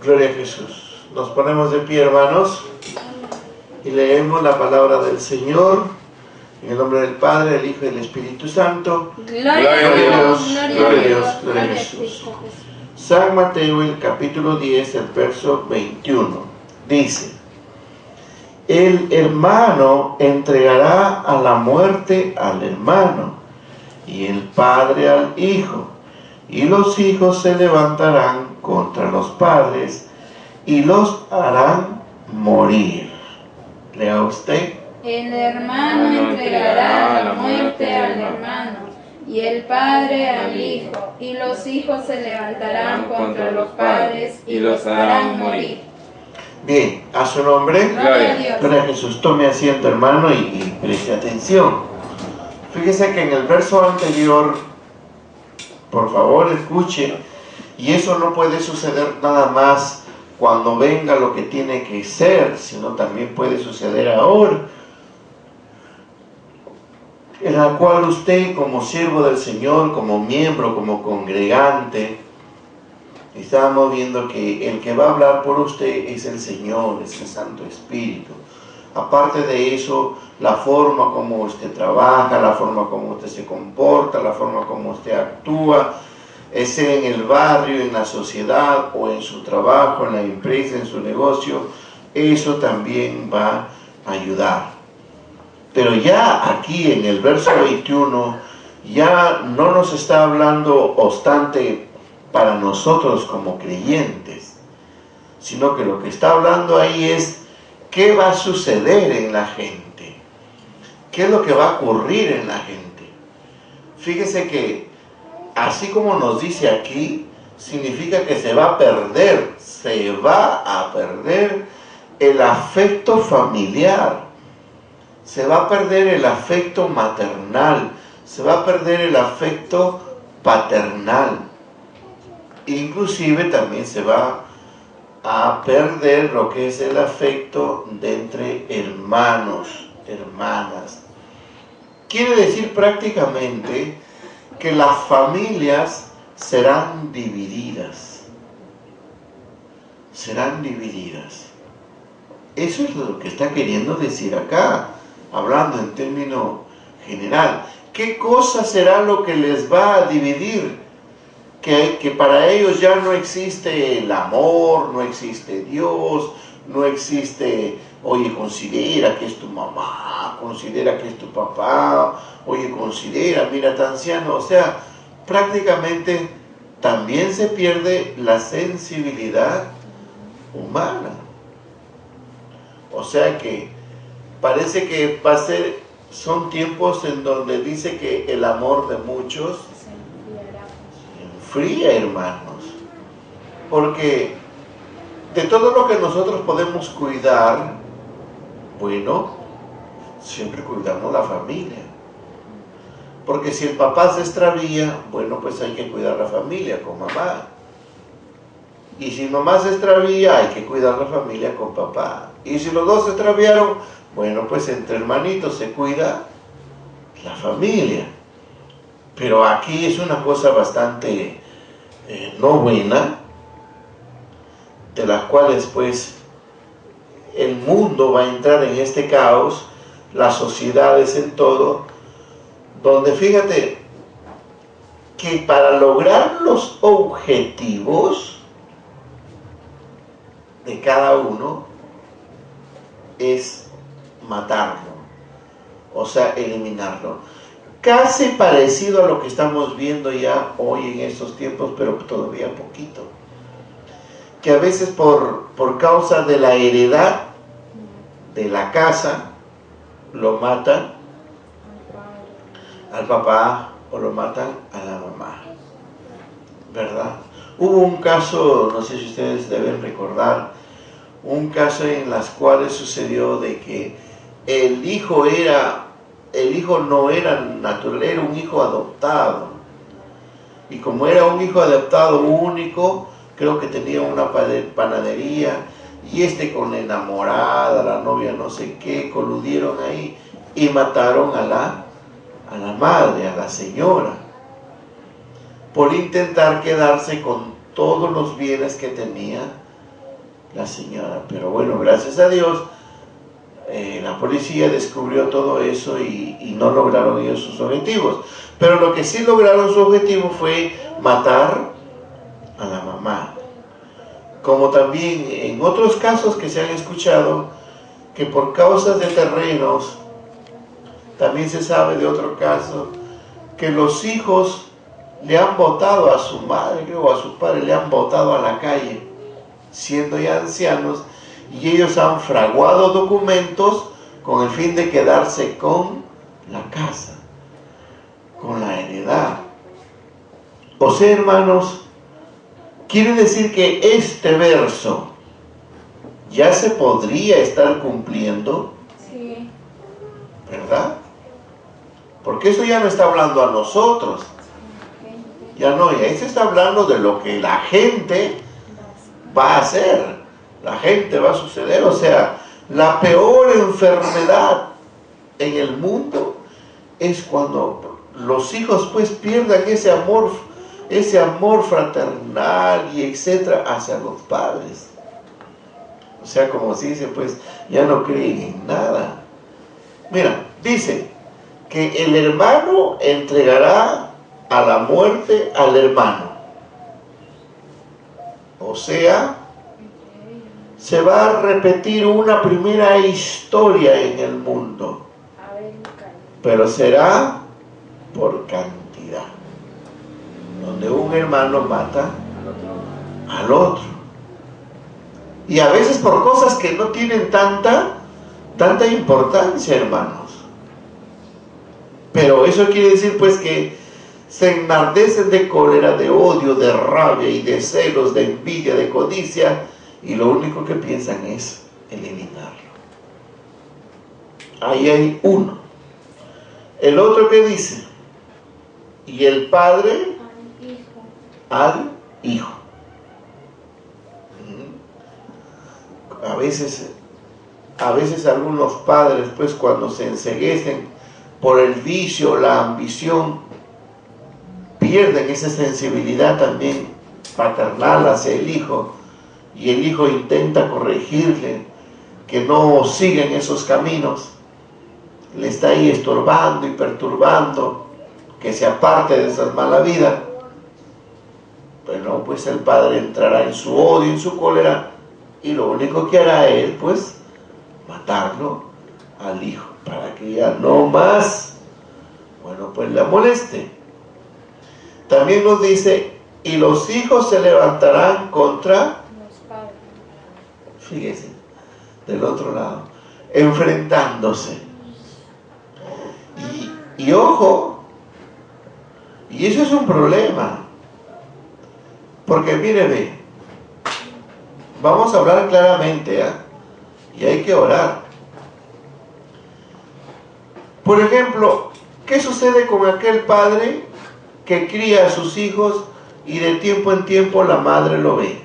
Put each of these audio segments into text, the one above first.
Gloria a Jesús. Nos ponemos de pie, hermanos, y leemos la palabra del Señor en el nombre del Padre, del Hijo y del Espíritu Santo. Gloria a Dios, gloria a Dios, gloria a Jesús. San Mateo, el capítulo 10, el verso 21, dice: el hermano entregará a la muerte al hermano, y el padre al hijo, y los hijos se levantarán contra los padres y los harán morir. Lea usted. El hermano entregará a la muerte al hermano, y el padre al hijo, y los hijos se levantarán contra los padres y los harán morir. Bien, a su nombre. Gloria a Dios. Gloria a Jesús. Tome asiento, hermano, y preste atención. Fíjese que en el verso anterior, por favor escuche, y eso no puede suceder nada más cuando venga lo que tiene que ser, sino también puede suceder ahora, en la cual usted, como siervo del Señor, como miembro, como congregante, estamos viendo que el que va a hablar por usted es el Señor, es el Santo Espíritu. Aparte de eso, la forma como usted trabaja, la forma como usted se comporta, la forma como usted actúa, sea en el barrio, en la sociedad o en su trabajo, en la empresa, en su negocio, eso también va a ayudar. Pero ya aquí en el verso 21, ya no nos está hablando obstante para nosotros como creyentes, sino que lo que está hablando ahí es qué va a suceder en la gente, qué es lo que va a ocurrir en la gente. Fíjese que así como nos dice aquí, significa que se va a perder el afecto familiar, se va a perder el afecto maternal, se va a perder el afecto paternal. Inclusive también se va a perder lo que es el afecto de entre hermanos, hermanas. Quiere decir prácticamente que las familias serán divididas. Serán divididas. Eso es lo que está queriendo decir acá, hablando en término general. ¿Qué cosa será lo que les va a dividir? Que para ellos ya no existe el amor, no existe Dios, no existe, oye, considera que es tu mamá, considera que es tu papá, oye, considera, mira, tan anciano. O sea, prácticamente también se pierde la sensibilidad humana. O sea que parece que son tiempos en donde dice que el amor de muchos fría, hermanos, porque de todo lo que nosotros podemos cuidar, bueno, siempre cuidamos la familia, porque si el papá se extravía, bueno, pues hay que cuidar la familia con mamá, y si mamá se extravía, hay que cuidar la familia con papá, y si los dos se extraviaron, bueno, pues entre hermanitos se cuida la familia. Pero aquí es una cosa bastante no buena, de las cuales pues el mundo va a entrar en este caos, las sociedades en todo, donde fíjate que para lograr los objetivos de cada uno es matarlo, o sea, eliminarlo. Casi parecido a lo que estamos viendo ya hoy en estos tiempos, pero todavía poquito. Que a veces por causa de la heredad de la casa, lo matan al papá o lo matan a la mamá, ¿verdad? Hubo un caso, no sé si ustedes deben recordar, un caso en las cuales sucedió de que el hijo no era natural, era un hijo adoptado. Y como era un hijo adoptado único, creo que tenía una panadería, y con la enamorada, la novia no sé qué, coludieron ahí y mataron a la madre, a la señora, por intentar quedarse con todos los bienes que tenía la señora. Pero bueno, gracias a Dios, la policía descubrió todo eso y no lograron ellos sus objetivos. Pero lo que sí lograron su objetivo fue matar a la mamá. Como también en otros casos que se han escuchado, que por causas de terrenos, también se sabe de otro caso, que los hijos le han botado a su madre o a su padre, le han botado a la calle, siendo ya ancianos, y ellos han fraguado documentos con el fin de quedarse con la casa, con la heredad. O sea, hermanos, quiere decir que este verso ya se podría estar cumpliendo, Sí. ¿verdad? Porque eso ya no está hablando a nosotros, ya no, ya se está hablando de lo que la gente va a hacer, la gente va a suceder. O sea, la peor enfermedad en el mundo es cuando los hijos pues pierdan ese amor fraternal y etcétera hacia los padres. O sea, como se dice, pues ya no creen en nada. Mira, dice que el hermano entregará a la muerte al hermano. O sea, se va a repetir una primera historia en el mundo, pero será por cantidad, donde un hermano mata al otro. Y a veces por cosas que no tienen tanta importancia, hermanos. Pero eso quiere decir pues que se enardecen de cólera, de odio, de rabia y de celos, de envidia, de codicia, y lo único que piensan es eliminarlo. Ahí hay uno. El otro que dice, y el padre al hijo. A veces algunos padres, pues cuando se enceguecen por el vicio, la ambición, pierden esa sensibilidad también paternal hacia el hijo, y el hijo intenta corregirle que no siga en esos caminos, le está ahí estorbando y perturbando, que se aparte de esa mala vida. Bueno, pues el padre entrará en su odio, en su cólera, y lo único que hará él, pues, matarlo al hijo, para que ya no más, bueno, pues la moleste. También nos dice, y los hijos se levantarán contra los padres. Fíjese, del otro lado, enfrentándose. Y ojo, y eso es un problema, porque mire, vamos a hablar claramente, y hay que orar. Por ejemplo, ¿qué sucede con aquel padre que cría a sus hijos y de tiempo en tiempo la madre lo ve?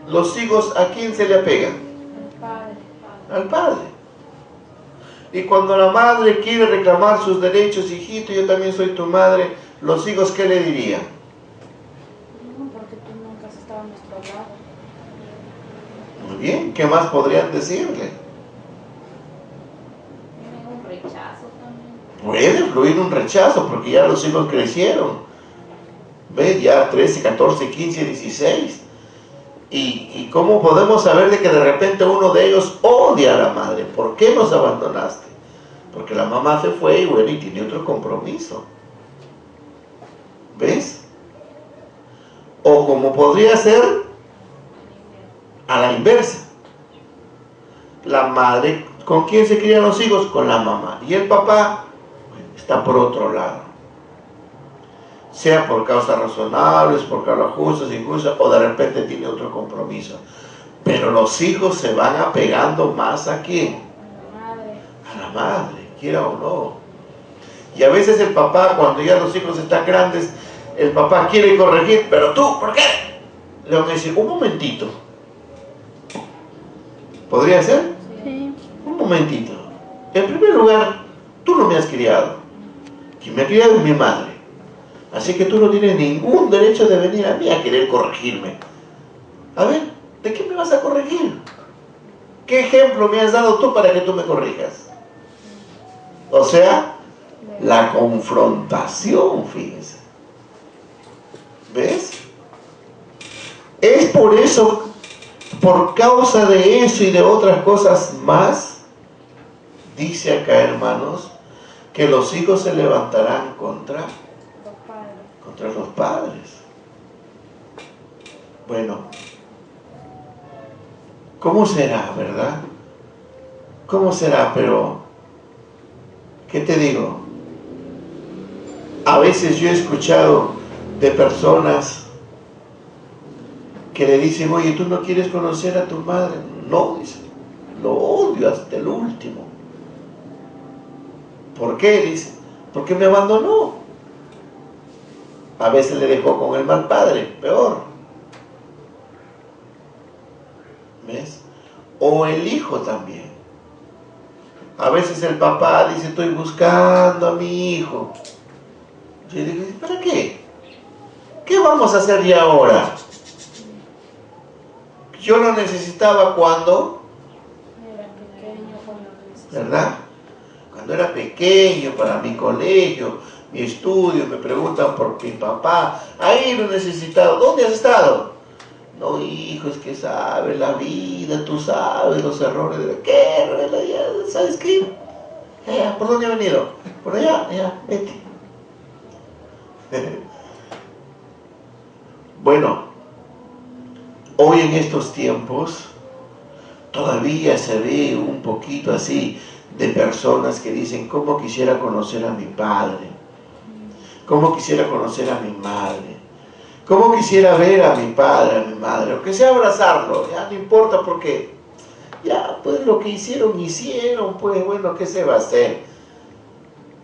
Los hijos, ¿a quién se le apegan? Al padre. Y cuando la madre quiere reclamar sus derechos, hijito, yo también soy tu madre, los hijos, ¿qué le dirían? No, porque tú nunca has estado a nuestro lado. Muy bien, ¿qué más podrían decirle? Un rechazo también. Puede fluir un rechazo, porque ya los hijos crecieron. ¿Ves? Ya 13, 14, 15, 16. ¿Y cómo podemos saber de que de repente uno de ellos odia a la madre? ¿Por qué nos abandonaste? Porque la mamá se fue y bueno, y tiene otro compromiso. ¿Ves? O como podría ser a la inversa. La madre, ¿con quién se crían los hijos? Con la mamá. Y el papá está por otro lado. Sea por causas razonables, por causas justas, injustas, o de repente tiene otro compromiso. Pero los hijos se van apegando más ¿a quién? A la madre, quiera o no. Y a veces el papá, cuando ya los hijos están grandes, el papá quiere corregir, pero tú, ¿por qué? Le van a decir, un momentito. ¿Podría ser? Sí. Un momentito. En primer lugar, tú no me has criado. Quien me ha criado es mi madre. Así que tú no tienes ningún derecho de venir a mí a querer corregirme. A ver, ¿de qué me vas a corregir? ¿Qué ejemplo me has dado tú para que tú me corrijas? O sea, la confrontación, fíjense. ¿Ves? Es por eso, por causa de eso y de otras cosas más, dice acá, hermanos, que los hijos se levantarán contra los padres. Bueno, ¿cómo será, verdad? ¿Cómo será? Pero, ¿qué te digo? A veces yo he escuchado de personas que le dicen, oye, ¿tú no quieres conocer a tu madre? No, dice, lo odio hasta el último. ¿Por qué? Dice, porque me abandonó. A veces le dejó con el mal padre, peor. ¿Ves? O el hijo también. A veces el papá dice, estoy buscando a mi hijo. Yo digo, ¿para qué? ¿Qué vamos a hacer ya ahora? Yo lo necesitaba cuando, ¿verdad? Cuando era pequeño, para mi colegio, mi estudio, me preguntan por mi papá. Ahí lo he necesitado. ¿Dónde has estado? No, hijo, es que sabes la vida, tú sabes los errores de la... ¿Qué? ¿Sabes qué? ¿Por dónde ha venido? Por allá, ya, vete. Bueno, hoy en estos tiempos todavía se ve un poquito así de personas que dicen, ¿cómo quisiera conocer a mi padre? ¿Cómo quisiera conocer a mi madre? ¿Cómo quisiera ver a mi padre, a mi madre? Aunque sea abrazarlo, ya no importa porque ya pues lo que hicieron, pues bueno, ¿qué se va a hacer?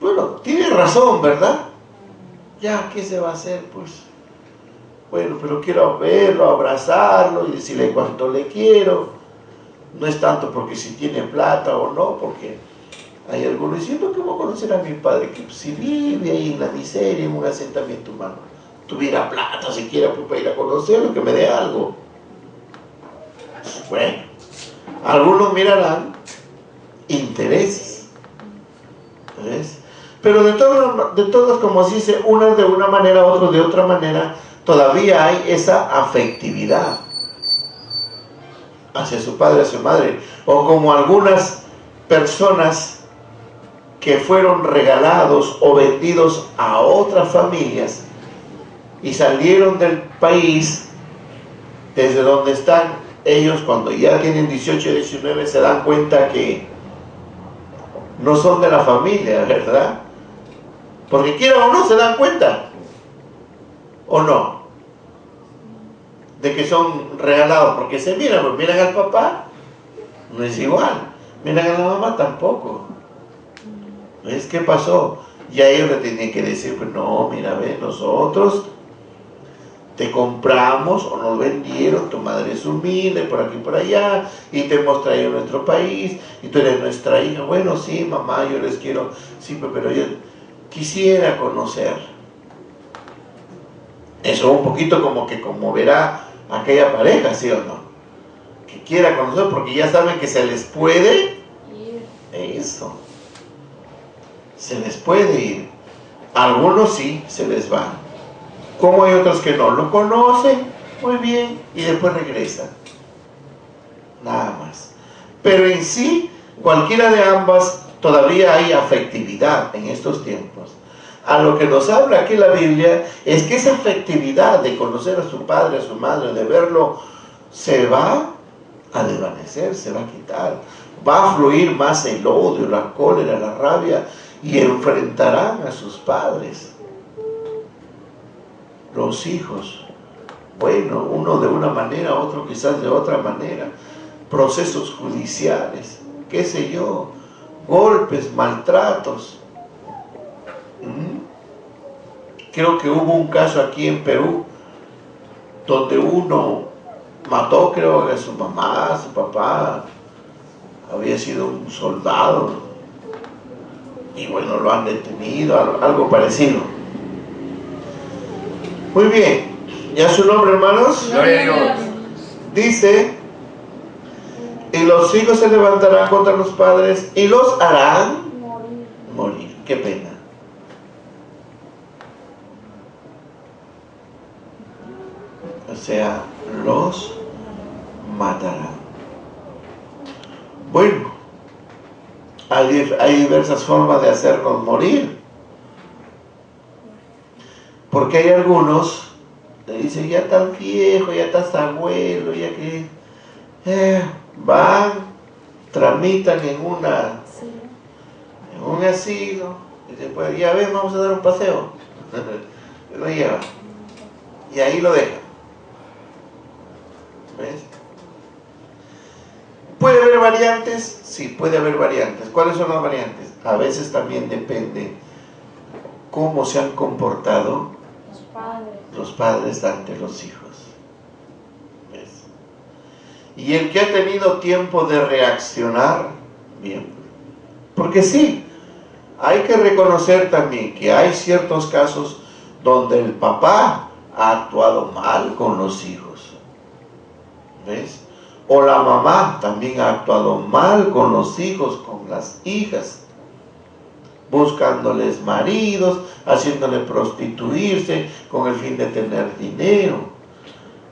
Bueno, tiene razón, ¿verdad? Ya, ¿qué se va a hacer? Pues bueno, pero quiero verlo, abrazarlo y decirle cuánto le quiero. No es tanto porque si tiene plata o no, porque hay algunos diciendo que voy a conocer a mi padre, que si vive ahí en la miseria, en un asentamiento humano, tuviera plata siquiera pues, para ir a conocerlo, que me dé algo. Bueno, algunos mirarán intereses, ¿ves? Pero de todos, como se dice, unas de una manera, otros de otra manera, todavía hay esa afectividad hacia su padre, hacia su madre, o como algunas personas que fueron regalados o vendidos a otras familias y salieron del país desde donde están ellos, cuando ya tienen 18 y 19 se dan cuenta que no son de la familia, ¿verdad? Porque quieran o no se dan cuenta, ¿o no? De que son regalados, porque se miran, pues miran al papá, no es igual, miran a la mamá tampoco. ¿Ves qué pasó? Ya ellos le tenían que decir, pues no, mira, ve, nosotros te compramos o nos vendieron, tu madre es humilde, por aquí y por allá, y te hemos traído a nuestro país, y tú eres nuestra hija. Bueno, sí, mamá, yo les quiero, sí, pero yo quisiera conocer. Eso un poquito como que conmoverá a aquella pareja, ¿sí o no? Que quiera conocer, porque ya saben que se les puede ir. Eso. Se les puede ir. Algunos sí, se les va. Como hay otros que no lo conocen, muy bien, y después regresan. Nada más. Pero en sí, cualquiera de ambas, todavía hay afectividad en estos tiempos. A lo que nos habla aquí la Biblia es que esa afectividad de conocer a su padre, a su madre, de verlo, se va a desvanecer, se va a quitar. Va a fluir más el odio, la cólera, la rabia, y enfrentarán a sus padres. Los hijos, bueno, uno de una manera, otro quizás de otra manera, procesos judiciales, qué sé yo, golpes, maltratos. Creo que hubo un caso aquí en Perú donde uno mató, creo que a su mamá, a su papá, había sido un soldado, y bueno, lo han detenido, algo parecido. Muy bien, ¿ya su nombre, hermanos? Gloria a Dios. Dice, y los hijos se levantarán contra los padres y los harán morir. Qué pena. O sea, los matarán. Bueno, hay diversas formas de hacerlos morir. Porque hay algunos que dicen, ya estás viejo, ya estás abuelo, ya que van, tramitan en un asilo, y después, ya ven, vamos a dar un paseo. Lo llevan. Y ahí lo dejan. ¿Ves? ¿Puede haber variantes? Sí, puede haber variantes. ¿Cuáles son las variantes? A veces también depende cómo se han comportado los padres ante los hijos. ¿Ves? Y el que ha tenido tiempo de reaccionar, bien. Porque sí, hay que reconocer también que hay ciertos casos donde el papá ha actuado mal con los hijos. ¿Ves? O la mamá también ha actuado mal con los hijos, con las hijas, buscándoles maridos, haciéndole prostituirse con el fin de tener dinero.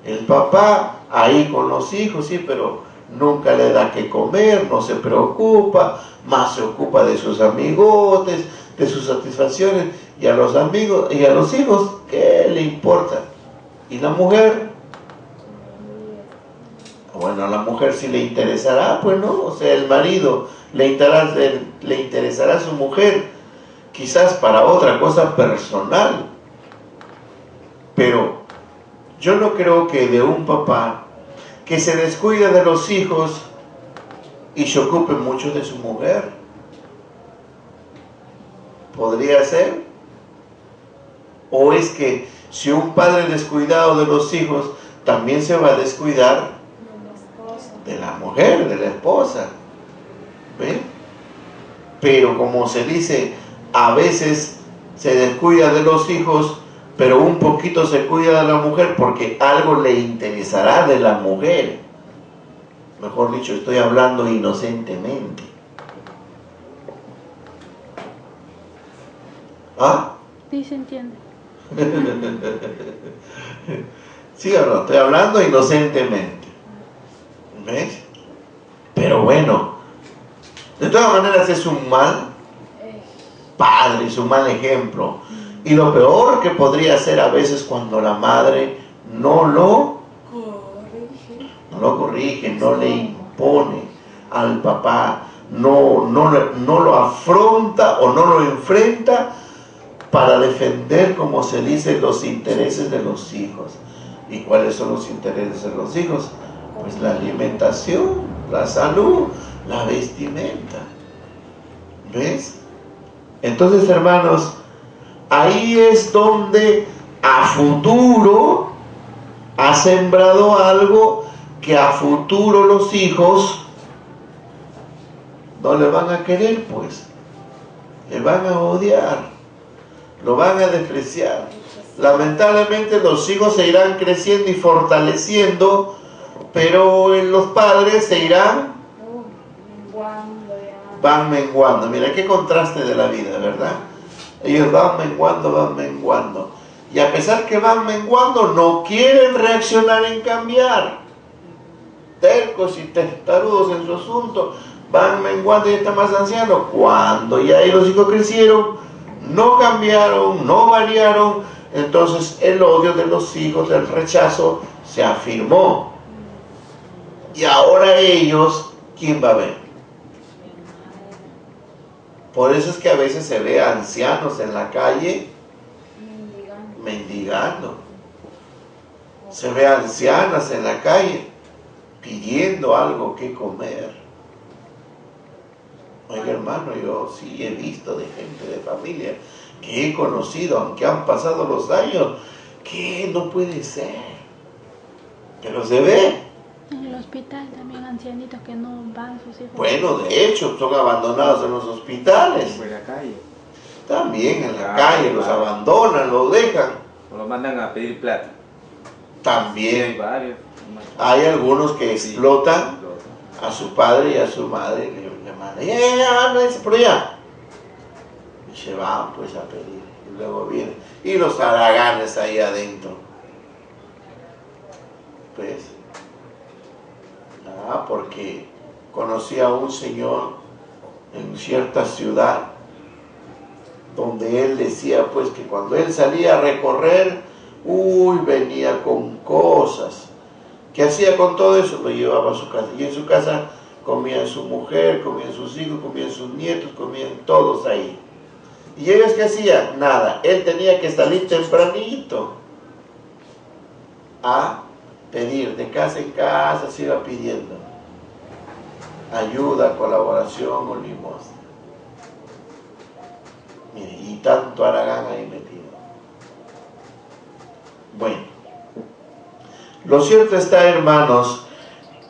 El papá ahí con los hijos, sí, pero nunca le da que comer, no se preocupa, más se ocupa de sus amigotes, de sus satisfacciones, y a los amigos y a los hijos, ¿qué le importa? ¿Y la mujer? Bueno, a la mujer sí le interesará, pues no, o sea, el marido le interesará a su mujer, quizás para otra cosa personal, pero yo no creo que de un papá que se descuida de los hijos y se ocupe mucho de su mujer. ¿Podría ser? ¿O es que si un padre descuidado de los hijos también se va a descuidar de la mujer, de la esposa? ¿Ve? Pero como se dice, a veces se descuida de los hijos, pero un poquito se cuida de la mujer porque algo le interesará de la mujer. Mejor dicho, estoy hablando inocentemente. ¿Ah? Sí, se entiende. ¿Sí o no? Estoy hablando inocentemente. ¿Ves? Pero bueno, de todas maneras es un mal padre, es un mal ejemplo. Y lo peor que podría ser a veces cuando la madre no lo corrige, no le impone al papá, no lo afronta o no lo enfrenta para defender, como se dice, los intereses de los hijos. ¿Y cuáles son los intereses de los hijos? Pues la alimentación, la salud, la vestimenta. ¿Ves? Entonces, hermanos, ahí es donde a futuro ha sembrado algo que a futuro los hijos no le van a querer, pues. Le van a odiar, lo van a despreciar. Lamentablemente los hijos se irán creciendo y fortaleciendo, pero los padres se irán van menguando. Mira qué contraste de la vida, ¿verdad? Ellos van menguando. Y a pesar que van menguando, no quieren reaccionar en cambiar. Tercos y testarudos en su asunto, van menguando y están más ancianos. Cuando ya los hijos crecieron, no cambiaron, no variaron, entonces el odio de los hijos, el rechazo, se afirmó. Y ahora ellos, ¿quién va a ver? Por eso es que a veces se ve a ancianos en la calle mendigando. Se ve a ancianas en la calle pidiendo algo que comer. Oiga, hermano, yo sí he visto de gente de familia que he conocido, aunque han pasado los años, que no puede ser. Pero se ve. En el hospital también ancianitos que no van sus hijos. Bueno, de hecho, son abandonados en los hospitales. En la calle. También en la calle, los abandonan, los dejan. O los mandan a pedir plata. También varios. hay algunos que explotan a su padre y a su madre, le mandan, no es por allá. Y se van pues a pedir. Y luego vienen. Y los haraganes ahí adentro. Pues. Porque conocí a un señor en cierta ciudad donde él decía pues que cuando él salía a recorrer, venía con cosas. ¿Qué hacía con todo eso? Lo llevaba a su casa. Y en su casa comían su mujer, comían sus hijos, comían sus nietos, comían todos ahí. ¿Y ellos qué hacían? Nada. Él tenía que salir tempranito a pedir. De casa en casa se iba pidiendo ayuda, colaboración o limosna. Mire, y tanto haragán ahí metido. Bueno, lo cierto está, hermanos,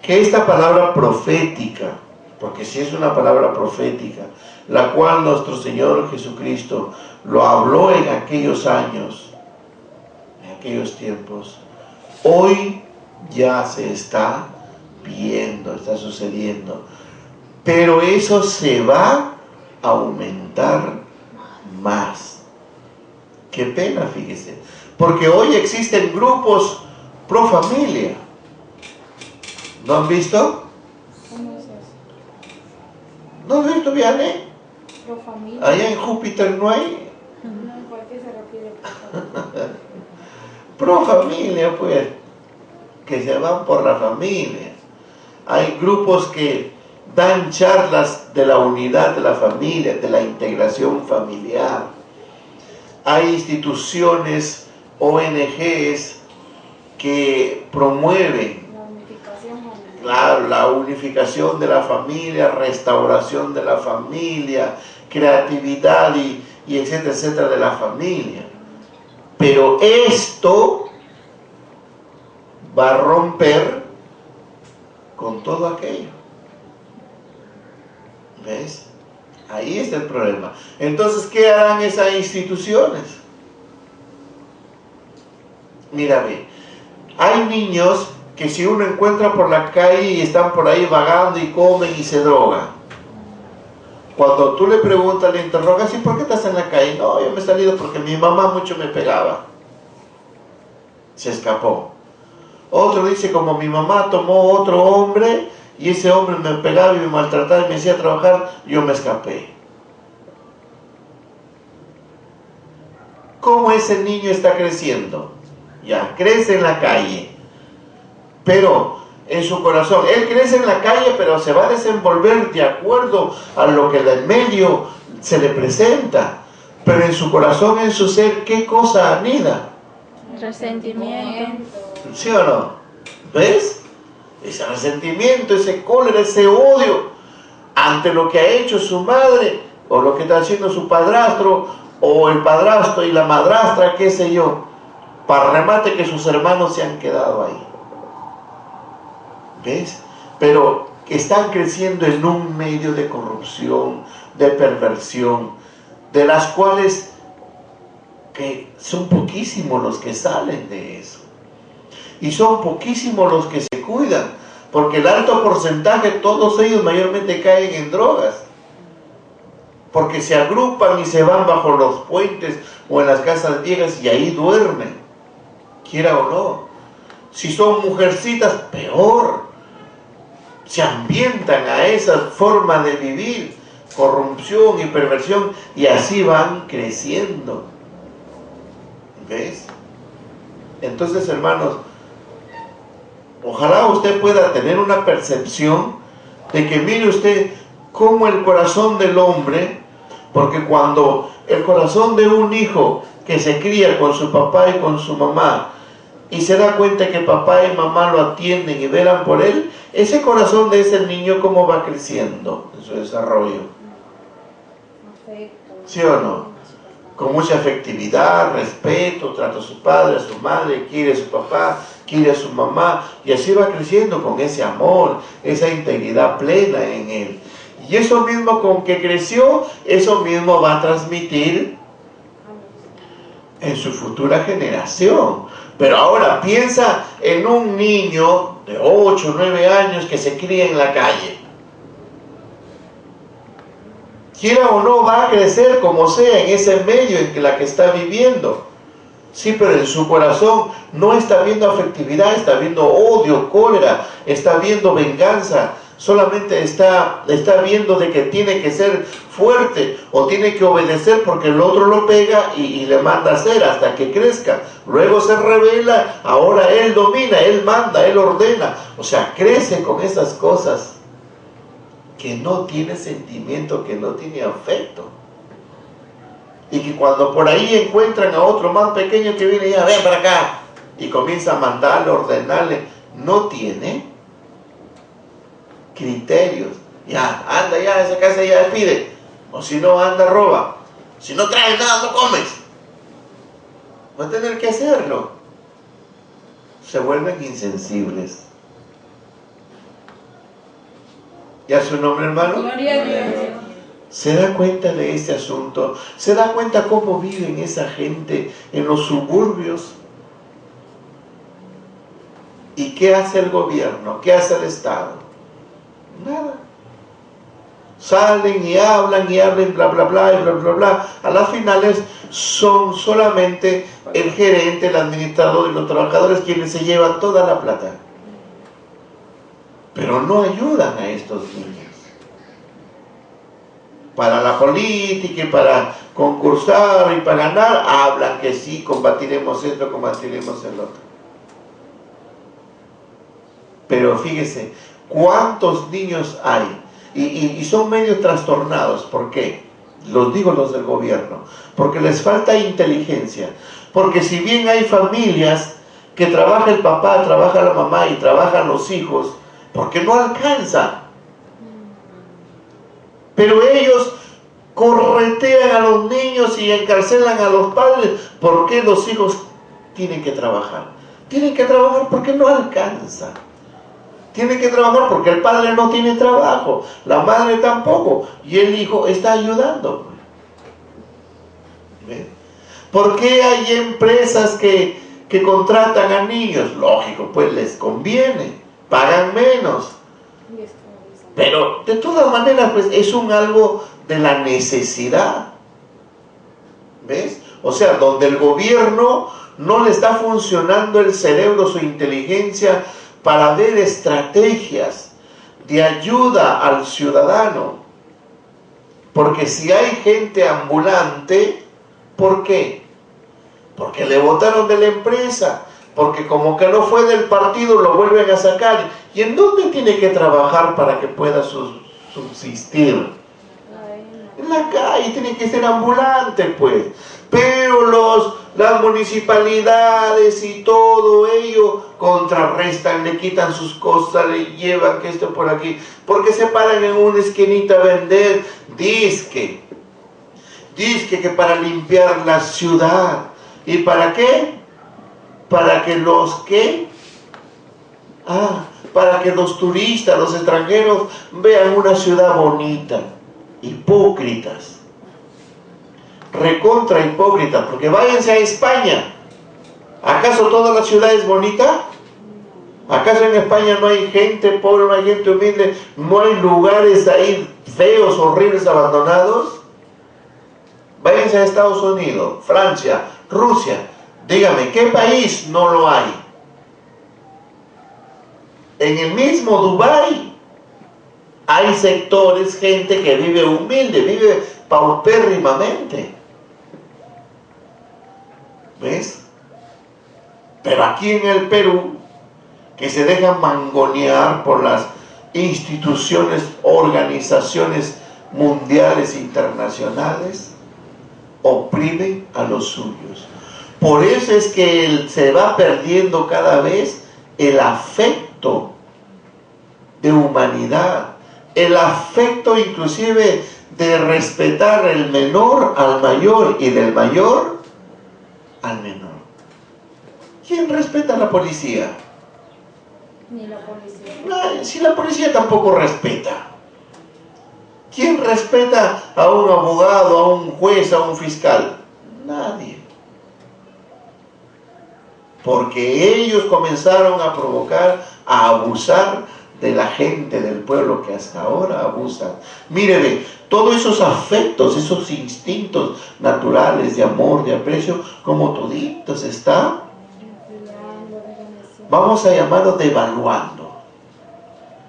que esta palabra profética, porque si es una palabra profética, la cual nuestro Señor Jesucristo lo habló en aquellos años, en aquellos tiempos, hoy ya se está viendo, está sucediendo, pero eso se va a aumentar más. Qué pena, fíjese, porque hoy existen grupos pro familia. ¿No han visto? ¿Cómo es eso? ¿No has visto, Vianney? Pro familia. Allá en Júpiter no hay No, ¿por qué se refiere pro familia? pro familia, pues, que se van por la familia. Hay grupos que dan charlas de la unidad de la familia, de la integración familiar. Hay instituciones, ONGs, que promueven La unificación familiar. claro, la unificación de la familia, restauración de la familia, creatividad y etcétera, etcétera de la familia. Pero esto va a romper con todo aquello. ¿Ves? Ahí está el problema. Entonces, ¿qué harán esas instituciones? Mira, ve, hay niños que si uno encuentra por la calle y están por ahí vagando y comen y se drogan. Cuando tú le preguntas, le interrogas, ¿y por qué estás en la calle? No, yo me he salido porque mi mamá mucho me pegaba. Se escapó. Otro dice, como mi mamá tomó otro hombre y ese hombre me pegaba y me maltrataba y me hacía trabajar, yo me escapé. ¿Cómo ese niño está creciendo? Ya, crece en la calle. Pero en su corazón, él crece en la calle, pero se va a desenvolver de acuerdo a lo que del medio se le presenta. Pero en su corazón, en su ser, ¿qué cosa anida? Resentimiento. ¿Sí o no? ¿Ves? Ese resentimiento, ese cólera, ese odio ante lo que ha hecho su madre, o lo que está haciendo su padrastro, o el padrastro y la madrastra, qué sé yo. Para remate que sus hermanos se han quedado ahí. ¿Ves? Pero están creciendo en un medio de corrupción, de perversión, de las cuales que son poquísimos los que salen de eso. Y son poquísimos los que se cuidan, porque el alto porcentaje, todos ellos mayormente caen en drogas. Porque se agrupan y se van bajo los puentes o en las casas viejas y ahí duermen, quiera o no. Si son mujercitas, peor. Se ambientan a esa forma de vivir, corrupción y perversión, y así van creciendo. ¿Ves? Entonces, hermanos, ojalá usted pueda tener una percepción de que mire usted cómo el corazón del hombre, porque cuando el corazón de un hijo que se cría con su papá y con su mamá, y se da cuenta que papá y mamá lo atienden y velan por él, ese corazón de ese niño, ¿cómo va creciendo en su desarrollo? ¿Sí o no? Con mucha afectividad, respeto, trata a su padre, a su madre, quiere a su papá, quiere a su mamá, y así va creciendo con ese amor, esa integridad plena en él. Y eso mismo con que creció, eso mismo va a transmitir en su futura generación. Pero ahora piensa en un niño de 8 o 9 años que se cría en la calle. Quiera o no, va a crecer como sea en ese medio en la que está viviendo. Sí, pero en su corazón no está viendo afectividad, está viendo odio, cólera, está viendo venganza. Solamente está viendo de que tiene que ser fuerte o tiene que obedecer porque el otro lo pega y le manda a hacer hasta que crezca. Luego se revela, ahora él domina, él manda, él ordena. O sea, crece con esas cosas que no tiene sentimiento, que no tiene afecto. Y que cuando por ahí encuentran a otro más pequeño que viene ya, ven para acá, y comienza a mandarle, ordenarle, no tiene criterios. Ya, anda ya, esa casa ya despide. O si no, anda, roba. Si no traes nada, no comes. Va a tener que hacerlo. Se vuelven insensibles. ¿Ya su nombre, hermano? Gloria a Dios. ¿Se da cuenta de este asunto? ¿Se da cuenta cómo viven esa gente en los suburbios? ¿Y qué hace el gobierno? ¿Qué hace el Estado? Nada. Salen y hablan, bla, bla, bla, y bla, bla, bla. A las finales son solamente el gerente, el administrador y los trabajadores quienes se llevan toda la plata. Pero no ayudan a estos niños. Para la política y para concursar y para ganar, hablan que sí, combatiremos esto, combatiremos el otro. Pero fíjese, ¿cuántos niños hay? Y son medio trastornados. ¿Por qué? Los digo los del gobierno. Porque les falta inteligencia. Porque si bien hay familias que trabaja el papá, trabaja la mamá y trabajan los hijos, porque no alcanza. Pero ellos corretean a los niños y encarcelan a los padres. ¿Por qué los hijos tienen que trabajar? Tienen que trabajar porque no alcanza. Tienen que trabajar porque el padre no tiene trabajo, la madre tampoco, y el hijo está ayudando. ¿Ven? ¿Por qué hay empresas que contratan a niños? Lógico, pues les conviene, pagan menos. Pero de todas maneras, pues es algo de la necesidad. ¿Ves? O sea, donde el gobierno no le está funcionando el cerebro, su inteligencia, para ver estrategias de ayuda al ciudadano. Porque si hay gente ambulante, ¿por qué? Porque le votaron de la empresa, porque como que no fue del partido, lo vuelven a sacar. ¿Y en dónde tiene que trabajar para que pueda subsistir? En la calle, tiene que ser ambulante, pues. Pero las municipalidades y todo ello contrarrestan, le quitan sus cosas, le llevan que esto por aquí, porque se paran en una esquinita a vender disque que para limpiar la ciudad. ¿Y para qué? Para que para que los turistas, los extranjeros vean una ciudad bonita. Hipócritas, recontra hipócritas, porque váyanse a España. ¿Acaso toda la ciudad es bonita? ¿Acaso en España no hay gente pobre, no hay gente humilde, no hay lugares ahí feos, horribles, abandonados? Váyanse a Estados Unidos, Francia, Rusia, dígame, ¿qué país no lo hay? En el mismo Dubái hay sectores, gente que vive humilde, vive paupérrimamente. ¿Ves? Pero aquí en el Perú, que se dejan mangonear por las instituciones, organizaciones mundiales, internacionales, oprimen a los suyos. Por eso es que se va perdiendo cada vez el afecto de humanidad, el afecto inclusive de respetar el menor al mayor y del mayor al menor. ¿Quién respeta a la policía? Ni la policía. Nadie. Si la policía tampoco respeta. ¿Quién respeta a un abogado, a un juez, a un fiscal? Nadie. porque ellos comenzaron a provocar, a abusar de la gente del pueblo que hasta ahora abusan. Mire, todos esos afectos, esos instintos naturales de amor, de aprecio, como toditos está, vamos a llamarlo devaluando.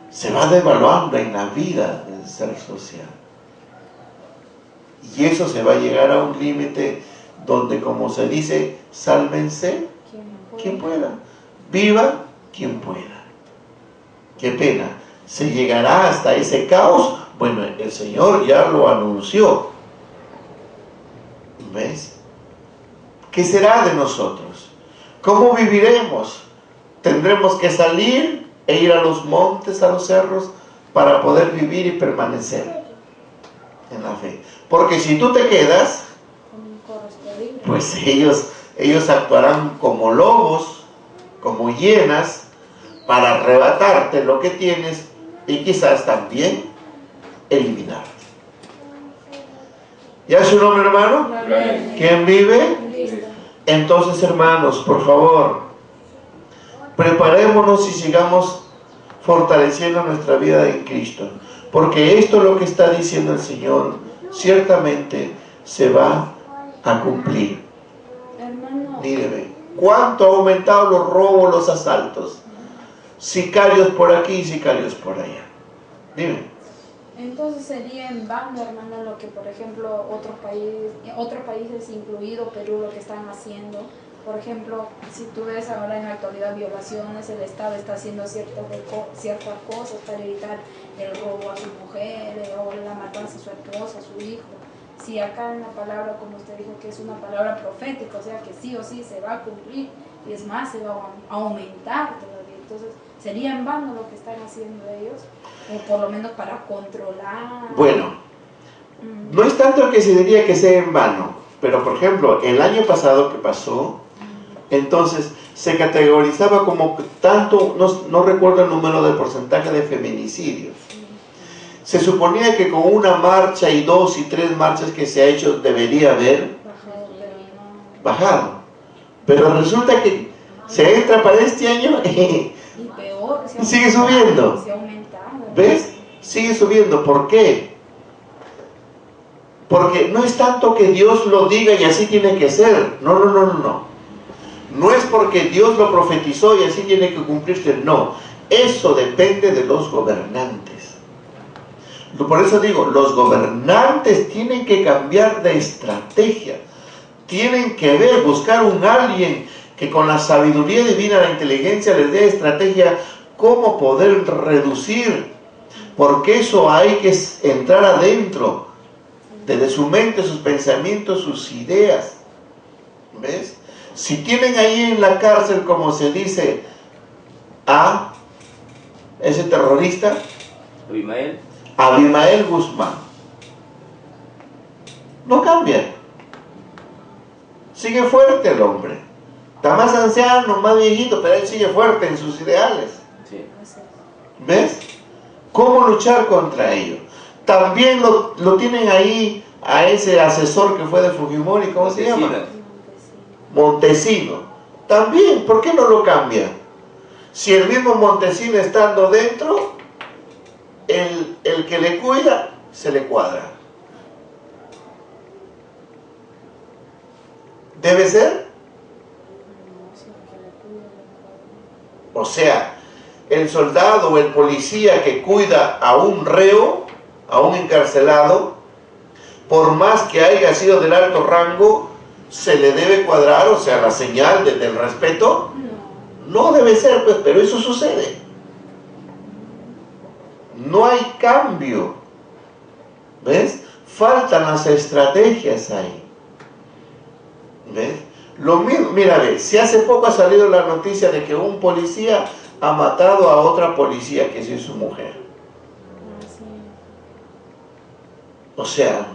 Se va devaluando en la vida del ser social. Y eso se va a llegar a un límite donde, como se dice, sálvense quien pueda, viva quien pueda. Qué pena, se llegará hasta ese caos. Bueno, el Señor ya lo anunció. ¿Ves? ¿Qué será de nosotros? ¿Cómo viviremos? Tendremos que salir e ir a los montes, a los cerros, para poder vivir y permanecer en la fe. Porque si tú te quedas, pues ellos actuarán como lobos, como hienas, para arrebatarte lo que tienes y quizás también eliminarte. ¿Ya es su nombre, hermano? ¿Quién vive? Entonces, hermanos, por favor, preparémonos y sigamos fortaleciendo nuestra vida en Cristo, porque esto es lo que está diciendo el Señor, ciertamente se va a cumplir. Míreme, ¿cuánto ha aumentado los robos, los asaltos? Sicarios por aquí, sicarios por allá. Dime. Entonces sería en vano, hermano, lo que, por ejemplo, otros países, incluido Perú, lo que están haciendo. Por ejemplo, si tú ves ahora en la actualidad violaciones, el Estado está haciendo ciertas cosas para evitar el robo a su mujer o la matanza a su esposa, a su hijo. Si acá en la palabra, como usted dijo, que es una palabra profética, o sea que sí o sí se va a cumplir, y es más, se va a aumentar todavía. Entonces, ¿sería en vano lo que están haciendo ellos? O por lo menos para controlar. Bueno, no es tanto que se diría que sea en vano, pero por ejemplo, el año pasado que pasó, entonces se categorizaba como tanto, no recuerdo el número de porcentaje de feminicidios. Se suponía que con una marcha y 2 y 3 marchas que se ha hecho debería haber bajado. Pero resulta que se entra para este año y peor, sigue subiendo. ¿Ves? Sigue subiendo. ¿Por qué? Porque no es tanto que Dios lo diga y así tiene que ser. No. No es porque Dios lo profetizó y así tiene que cumplirse. No. Eso depende de los gobernantes. Por eso digo, los gobernantes tienen que cambiar de estrategia. Tienen que buscar un alguien que con la sabiduría divina, la inteligencia, les dé estrategia cómo poder reducir. Porque eso hay que entrar adentro, desde su mente, sus pensamientos, sus ideas. ¿Ves? Si tienen ahí en la cárcel, como se dice, a ese terrorista, Abimael Guzmán, no cambia. Sigue fuerte el hombre. Está más anciano, más viejito, pero él sigue fuerte en sus ideales. ¿Ves? ¿Cómo luchar contra ellos? También lo tienen ahí a ese asesor que fue de Fujimori, ¿cómo se llama? Montesino. También, ¿por qué no lo cambia? Si el mismo Montesino estando dentro, el que le cuida, se le cuadra. ¿Debe ser? O sea, el soldado o el policía que cuida a un reo, a un encarcelado, por más que haya sido del alto rango, se le debe cuadrar, o sea, la señal del respeto. No debe ser, pues, pero eso sucede. No hay cambio. ¿Ves? Faltan las estrategias ahí. ¿Ves? Lo mismo, mira, ve, si hace poco ha salido la noticia de que un policía ha matado a otra policía que es su mujer. O sea,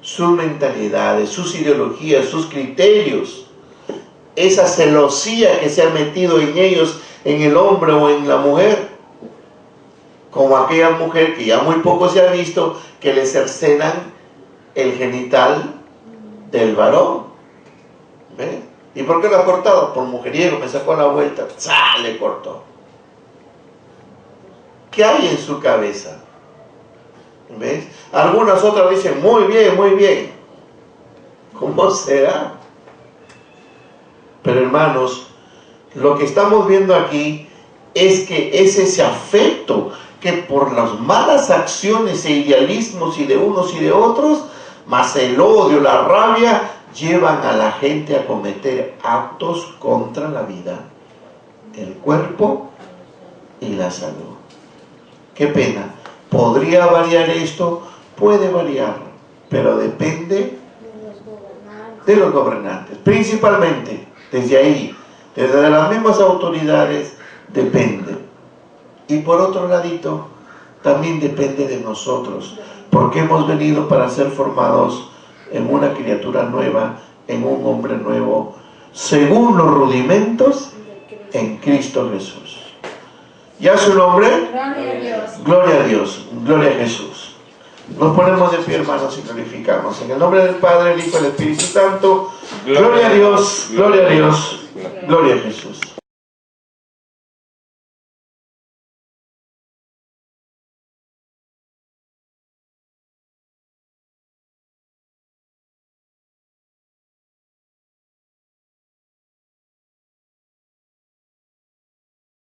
sus mentalidades, sus ideologías, sus criterios, esa celosía que se ha metido en ellos, en el hombre o en la mujer, como aquella mujer que ya muy poco se ha visto, que le cercenan el genital del varón. ¿Ves? ¿Y por qué lo ha cortado? Por mujeriego, me sacó la vuelta, ¡zah! Le cortó. ¿Qué hay en su cabeza? ¿Ves? Algunas otras dicen, muy bien, muy bien. ¿Cómo será? Pero hermanos, lo que estamos viendo aquí es que es ese afecto que por las malas acciones e idealismos y de unos y de otros, más el odio, la rabia, llevan a la gente a cometer actos contra la vida, el cuerpo y la salud. Qué pena. ¿Podría variar esto? Puede variar, pero depende de los gobernantes. Principalmente, desde ahí, desde las mismas autoridades, depende. Y por otro ladito, también depende de nosotros, porque hemos venido para ser formados en una criatura nueva, en un hombre nuevo, según los rudimentos en Cristo Jesús. ¿Ya su nombre? Gloria a Dios. Gloria a Dios, gloria a Jesús. Nos ponemos de pie, hermanos, y glorificamos. En el nombre del Padre, el Hijo y el Espíritu Santo. Gloria a Dios, gloria a Dios, gloria a Jesús.